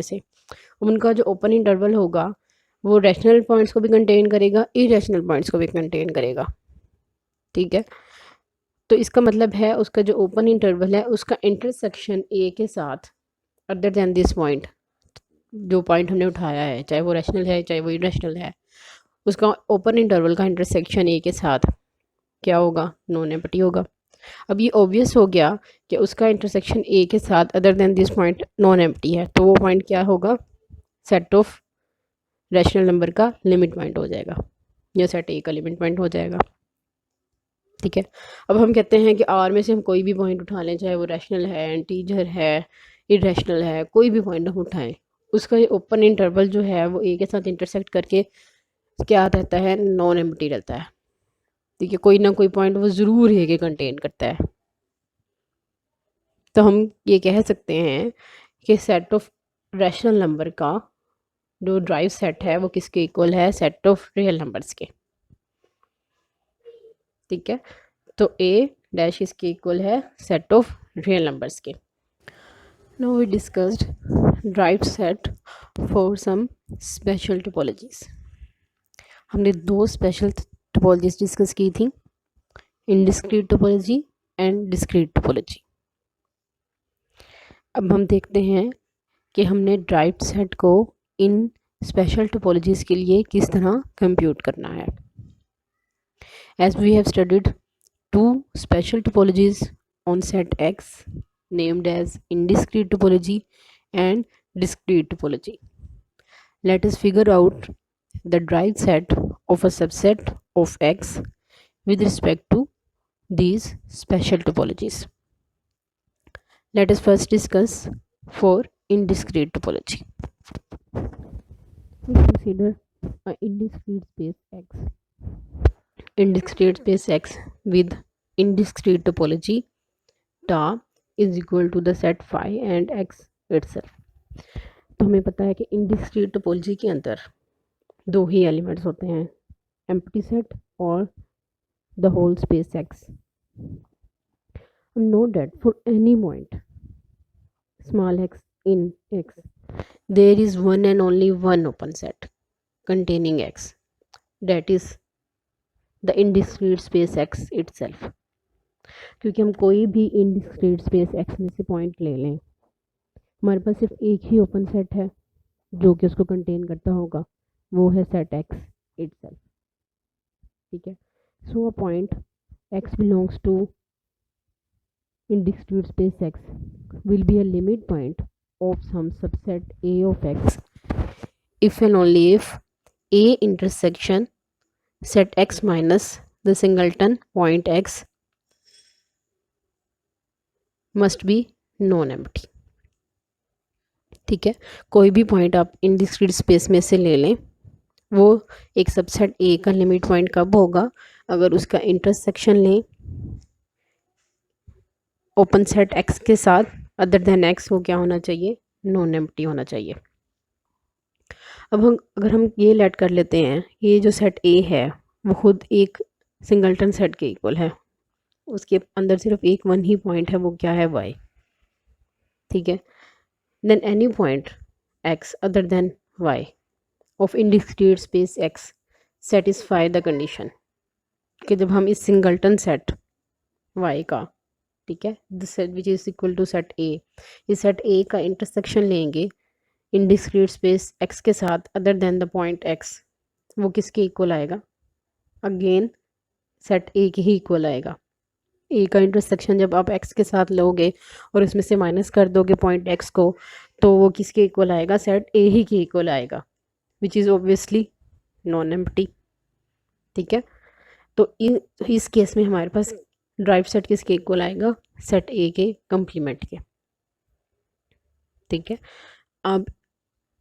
से। उनका जो ओपन इंटरवल होगा वो रैशनल पॉइंट्स को भी कंटेन करेगा, इरेशनल पॉइंट्स को भी कंटेन करेगा। ठीक है, तो इसका मतलब है उसका जो ओपन इंटरवल है उसका इंटरसेक्शन ए के साथ अदर देन दिस पॉइंट, जो पॉइंट हमने उठाया है चाहे वो रैशनल है चाहे वो इरेशनल है, उसका ओपन इंटरवल का इंटरसेक्शन ए के साथ क्या होगा, नॉन एम्प्टी होगा। अब ये ऑब्वियस हो गया कि उसका इंटरसेक्शन ए के साथ other than this point non empty है, तो वो पॉइंट क्या होगा, सेट ऑफ रैशनल नंबर का लिमिट पॉइंट हो जाएगा, या सेट ए का लिमिट पॉइंट हो जाएगा। ठीक है, अब हम कहते हैं कि आर में से हम कोई भी पॉइंट उठा लें, चाहे वो रैशनल है, इंटीजर है, इरेशनल है, कोई भी पॉइंट हम उठाएं, उसका ओपन इंटरवल जो है वो ए के साथ इंटरसेक्ट करके क्या रहता है, नॉन एम्प्टी रहता है। ठीक है, कोई ना कोई पॉइंट वो ज़रूर है कि कंटेन करता है। तो हम ये कह सकते हैं कि सेट ऑफ रैशनल नंबर का जो ड्राइव सेट है वो किसके इक्वल है, सेट ऑफ रियल नंबर्स के। ठीक है, तो ए डैश इसके इक्वल है सेट ऑफ रियल नंबर्स के। Now we discussed derived set for some special topologies. हमने दो स्पेशल टोपोलॉजीज डिस्कस की थी, indiscrete topology and discrete topology. अब हम देखते हैं कि हमने ड्राइव सेट को इन स्पेशल टोपोलॉजीज के लिए किस तरह कंप्यूट करना है। As we have studied two special topologies on set X named as indiscrete topology and discrete topology. Let us figure out the drive set of a subset of X with respect to these special topologies. Let us first discuss for indiscrete topology. We consider a indiscrete space X. Indiscrete space X with indiscrete topology tau is equal to the set phi and X itself. तो हमें पता है कि in discrete topology के अंदर दो ही elements होते हैं, एम्प्टी सेट और the whole space X. Now that for any point small x in X there is one and only one open set containing x, that is the indiscrete space x itself। क्योंकि हम कोई भी indiscrete space x में से point ले लें, हमारे पास सिर्फ एक ही ओपन सेट है जो कि उसको कंटेन करता होगा, वो है सेट एक्स इटसेल्फ। ठीक है, so a point X belongs to indiscrete space X will be a limit point of some subset A of X if and only if a intersection set x minus the singleton point x must be non empty. ठीक है, कोई भी point आप indiscrete space में से ले लें, वो एक सबसेट ए का लिमिट पॉइंट कब होगा, अगर उसका इंटरसेक्शन लें ओपन सेट एक्स के साथ अदर देन एक्स, वो क्या होना चाहिए, नॉन एम्प्टी होना चाहिए। अब अगर हम ये लेट कर लेते हैं, ये जो सेट ए है वो खुद एक सिंगलटन सेट के इक्वल है, उसके अंदर सिर्फ एक वन ही पॉइंट है, वो क्या है, वाई। ठीक है, then any point X other than Y of indiscrete space X satisfy the condition कि जब हम इस सिंगलटन सेट वाई का, ठीक है, this set which is equal to set A, इस सेट ए का इंटरसेक्शन लेंगे इनडिस्क्रीट स्पेस एक्स के साथ other than the point x, वो किसके इक्वल आएगा, अगेन सेट ए के ही इक्वल आएगा। ए का इंटरसेक्शन जब आप एक्स के साथ लोगे और इसमें से माइनस कर दोगे पॉइंट एक्स को, तो वो किसके इक्वल आएगा, सेट ए ही के इक्वल आएगा, which is obviously non empty. ठीक है, तो इस केस में हमारे पास ड्राइव सेट किसके इक्वल आएगा, सेट ए के कंप्लीमेंट के। ठीक है, अब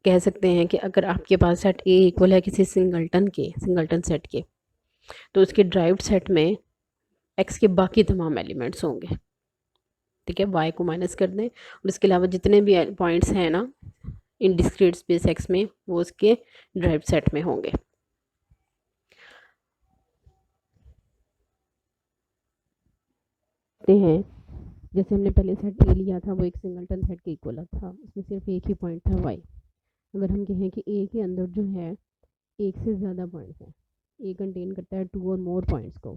कह सकते हैं कि अगर आपके पास सेट ए इक्वल है किसी सिंगलटन सेट के, तो उसके ड्राइव्ड सेट में एक्स के बाकी तमाम एलिमेंट्स होंगे। ठीक है, वाई को माइनस कर दें और इसके अलावा जितने भी पॉइंट्स हैं ना इनडिस्क्रीट स्पेस एक्स में, वो उसके ड्राइव सेट में होंगे। हैं जैसे हमने पहले सेट ए लिया था, वो एक सिंगलटन सेट के इक्वल था, उसमें सिर्फ एक ही पॉइंट था वाई। अगर हम कहें कि ए के अंदर जो है एक से ज़्यादा पॉइंट्स हैं, ए कंटेन करता है 2 और मोर पॉइंट्स को,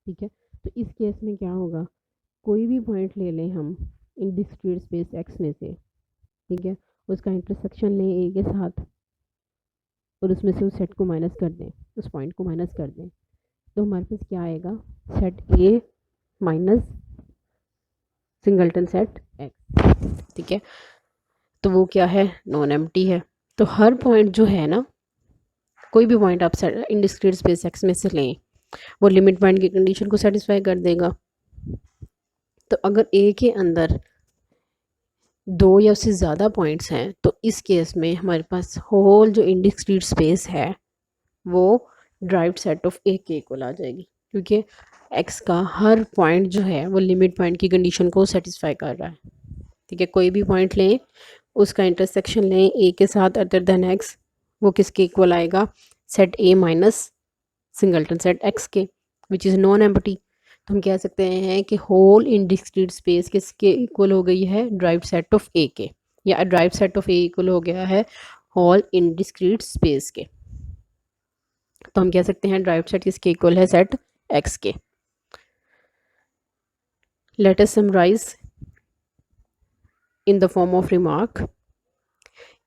ठीक है, तो इस केस में क्या होगा, कोई भी पॉइंट ले लें हम इन डिस्क्रीट स्पेस एक्स में से, ठीक है, उसका इंटरसेक्शन लें ए के साथ और उसमें से उस सेट को माइनस कर दें, उस पॉइंट को माइनस कर दें, तो हमारे पास क्या आएगा, सेट ए माइनस सिंगलटन सेट एक्स, ठीक है, तो वो क्या है, नॉन एम्प्टी है। तो हर पॉइंट जो है ना, कोई भी पॉइंट आप इनडिस्क्रीट स्पेस एक्स में से लें, वो लिमिट पॉइंट की कंडीशन को सेटिस्फाई कर देगा। तो अगर ए के अंदर 2 या उससे ज़्यादा पॉइंट्स हैं, तो इस केस में हमारे पास होल जो इनडिस्क्रीट स्पेस है वो ड्राइव्ड सेट ऑफ ए के इक्वल आ जाएगी, क्योंकि एक्स का हर पॉइंट जो है वो लिमिट पॉइंट की कंडीशन को सेटिस्फाई कर रहा है, ठीक है। कोई भी पॉइंट लें, उसका इंटरसेक्शन लें ए के साथ अदर देन एक्स, वो किसके इक्वल आएगा, सेट ए माइनस सिंगलटन सेट एक्स के, विच इज़ नॉन एम्प्टी। तो हम कह सकते हैं कि होल इन डिस्क्रीट स्पेस किसके इक्वल हो गई है, ड्राइव्ड सेट ऑफ ए के, या derived set of A equal हो गया है होल इन डिस्क्रीट स्पेस के। तो हम कह सकते हैं ड्राइव्ड सेट किसके इक्वल है, सेट एक्स के। Let us summarise in the form of remark,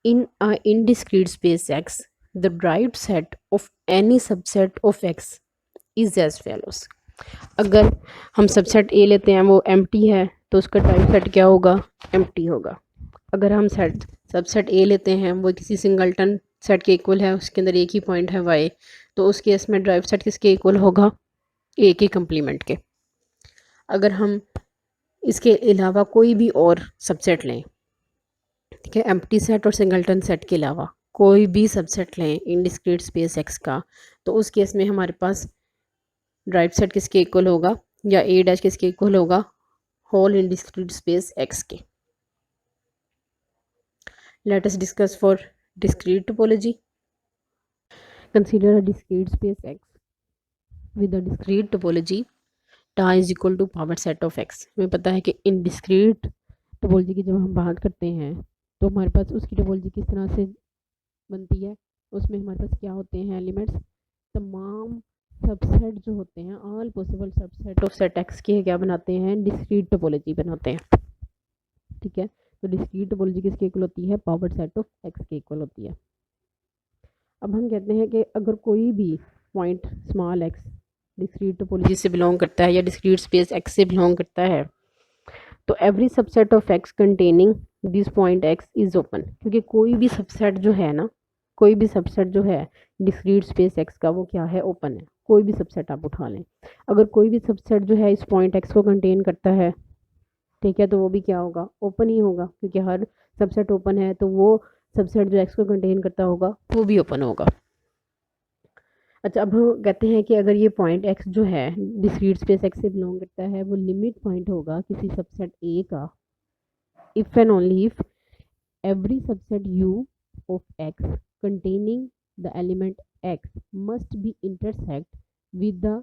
in a indiscrete space x, the derived set of any subset of x is as follows। अगर हम सबसेट ए लेते हैं वो empty है, तो उसका ड्राइव सेट क्या होगा, एम्प्टी होगा। अगर हम सबसेट ए लेते हैं वो किसी सिंगलटन सेट के इक्वल है, उसके अंदर एक ही पॉइंट है वाई, तो उस केस में ड्राइव सेट किसके इक्वल होगा, ए के कंप्लीमेंट के। अगर हम इसके अलावा कोई भी और सबसेट लें, ठीक है, एम्प्टी सेट और सिंगलटन सेट के अलावा कोई भी सबसेट लें इनडिस्क्रीट स्पेस एक्स का, तो उस केस में हमारे पास ड्राइव सेट किसके इक्वल होगा, या ए डैश किसके इक्वल होगा, होल इनडिस्क्रीट स्पेस एक्स के। Let us discuss for discrete topology. Consider a discrete space X with a discrete topology tau is equal to power set of X. हमें पता है कि इन discrete topology की जब हम बात करते हैं तो हमारे पास उसकी टोपोलॉजी किस तरह से बनती है, उसमें हमारे पास क्या होते हैं एलिमेंट्स, तमाम सबसेट जो होते हैं, all possible subset of set X के क्या बनाते हैं, डिस्क्रीट टोपोलॉजी बनाते हैं, ठीक है। तो डिस्क्रीट टोपोलॉजी किसके इक्वल होती है, पावर सेट ऑफ एक्स के इक्वल होती है। अब हम कहते हैं कि अगर कोई भी point small x discrete topology से बिलोंग करता है या डिस्क्रीट स्पेस एक्स से बिलोंग करता है, तो every subset of x containing this point x is open, क्योंकि कोई भी सबसेट जो है ना, कोई भी सबसेट जो है डिस्क्रीट स्पेस एक्स का, वो क्या है, ओपन है। कोई भी सबसेट आप उठा लें, अगर कोई भी सबसेट जो है इस पॉइंट एक्स को कंटेन करता है, ठीक है, तो वो भी क्या होगा, ओपन ही होगा, क्योंकि हर सबसेट ओपन है, तो वो सबसेट जो एक्स को कंटेन करता होगा वो भी ओपन होगा। अच्छा, अब हम कहते हैं कि अगर ये पॉइंट एक्स जो है डिस्क्रीट स्पेस एक्स से बिलोंग करता है, वो लिमिट पॉइंट होगा किसी सबसेट ए का, if and only if every subset u of x containing the element x must be intersect with the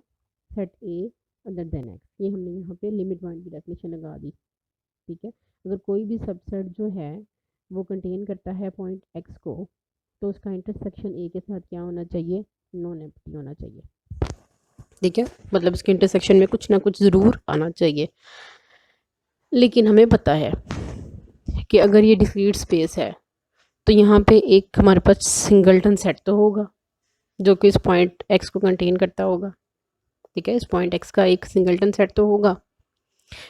set a other than x। ये हमने यहाँ पे लिमिट पॉइंट की डेफिनेशन लगा दी, ठीक है। अगर कोई भी सबसेट जो है वो कंटेन करता है पॉइंट x को, तो उसका इंटरसेक्शन a के साथ क्या होना चाहिए, नॉन एम्प्टी होना चाहिए, ठीक है। मतलब उसके इंटरसेक्शन में कुछ ना कुछ ज़रूर आना चाहिए। लेकिन हमें पता है कि अगर ये डिस्क्रीट स्पेस है, तो यहाँ पे एक हमारे पास सिंगलटन सेट तो होगा जो कि इस पॉइंट एक्स को कंटेन करता होगा, ठीक है। इस पॉइंट एक्स का एक सिंगलटन सेट तो होगा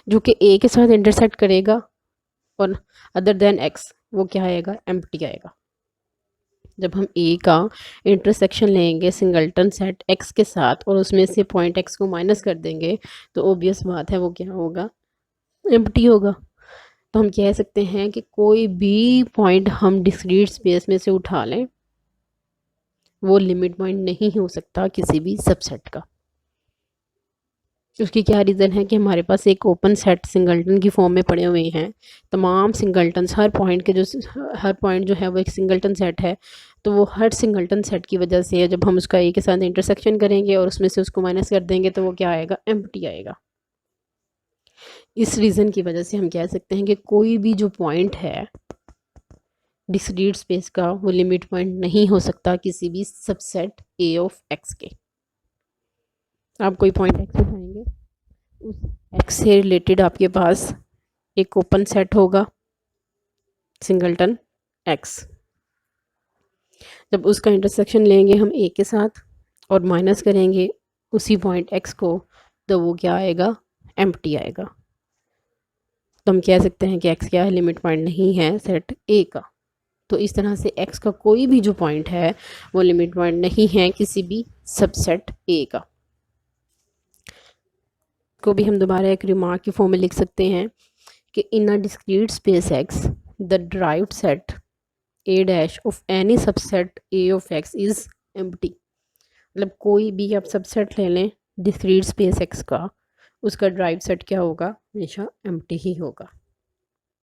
जो कि ए के साथ इंटरसेक्ट करेगा, और अदर देन एक्स वो क्या आएगा, एम्प्टी आएगा। जब हम ए का इंटरसेक्शन लेंगे सिंगलटन सेट एक्स के साथ और उसमें से पॉइंट एक्स को माइनस कर देंगे, तो ओबियस बात है वो क्या होगा, एम्प्टी होगा। तो हम कह सकते हैं कि कोई भी पॉइंट हम डिस्क्रीट स्पेस में से उठा लें, वो लिमिट पॉइंट नहीं हो सकता किसी भी सबसेट का। उसकी क्या रीज़न है कि हमारे पास एक ओपन सेट सिंगलटन की फॉर्म में पड़े हुए हैं, तमाम सिंगलटन्स, हर पॉइंट के जो हर पॉइंट जो है वो एक सिंगलटन सेट है, तो वो हर सिंगलटन सेट की वजह से जब हम उसका ए के साथ इंटरसेक्शन करेंगे और उसमें से उसको माइनस कर देंगे, तो वो क्या आएगा, एम्प्टी आएगा। इस रीज़न की वजह से हम कह सकते हैं कि कोई भी जो पॉइंट है डिस्क्रीट स्पेस का वो लिमिट पॉइंट नहीं हो सकता किसी भी सबसेट ए ऑफ एक्स के। आप कोई पॉइंट एक्स उठाएंगे, उस एक्स से रिलेटेड आपके पास एक ओपन सेट होगा सिंगलटन एक्स। जब उसका इंटरसेक्शन लेंगे हम ए के साथ और माइनस करेंगे उसी पॉइंट एक्स को, तो वो क्या आएगा, एम्प्टी आएगा। तो हम कह सकते हैं कि एक्स क्या है, लिमिट पॉइंट नहीं है सेट ए का। तो इस तरह से एक्स का कोई भी जो पॉइंट है वो लिमिट पॉइंट नहीं है किसी भी सबसेट ए का। को भी हम दोबारा एक रिमार्क की फॉर्म में लिख सकते हैं कि in a discrete space X the derived set A dash of any subset A of X is empty. मतलब कोई भी आप सबसेट ले लें डिस्क्रीट स्पेस एक्स का, उसका डिराइव्ड सेट क्या होगा, हमेशा एम्प्टी ही होगा।